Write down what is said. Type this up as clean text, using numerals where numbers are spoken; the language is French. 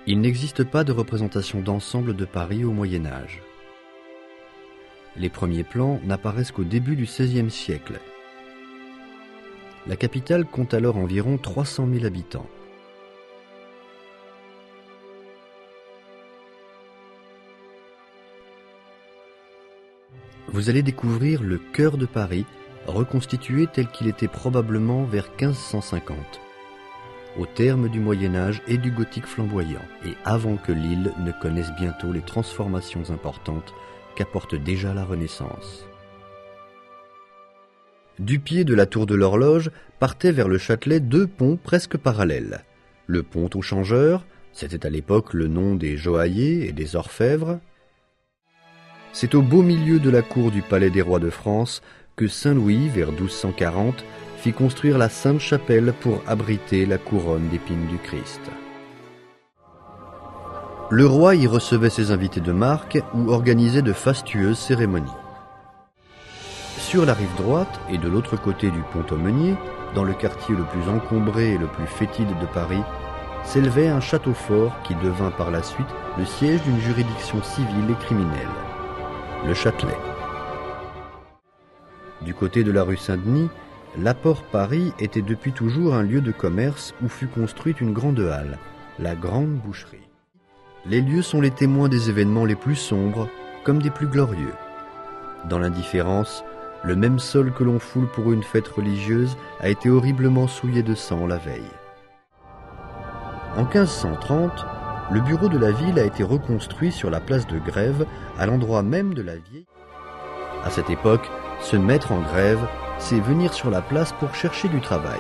Il n'existe pas de représentation d'ensemble de Paris au Moyen Âge. Les premiers plans n'apparaissent qu'au début du XVIe siècle. La capitale compte alors environ 300 000 habitants. Vous allez découvrir le cœur de Paris, reconstitué tel qu'il était probablement vers 1550, au terme du Moyen Âge et du gothique flamboyant, et avant que l'île ne connaisse bientôt les transformations importantes qu'apporte déjà la Renaissance. Du pied de la tour de l'horloge partaient vers le Châtelet deux ponts presque parallèles. Le pont aux Changeurs, c'était à l'époque le nom des joailliers et des orfèvres. C'est au beau milieu de la cour du Palais des Rois de France que Saint-Louis, vers 1240, fit construire la Sainte-Chapelle pour abriter la couronne d'épines du Christ. Le roi y recevait ses invités de marque ou organisait de fastueuses cérémonies. Sur la rive droite et de l'autre côté du pont-Aumenier, dans le quartier le plus encombré et le plus fétide de Paris, s'élevait un château fort qui devint par la suite le siège d'une juridiction civile et criminelle, le Châtelet. Du côté de la rue Saint-Denis, l'apport Paris était depuis toujours un lieu de commerce où fut construite une grande halle, la Grande Boucherie. Les lieux sont les témoins des événements les plus sombres comme des plus glorieux. Dans l'indifférence, le même sol que l'on foule pour une fête religieuse a été horriblement souillé de sang la veille. En 1530, le bureau de la ville a été reconstruit sur la place de Grève, à l'endroit même de la vieille. À cette époque, se mettre en grève, c'est venir sur la place pour chercher du travail.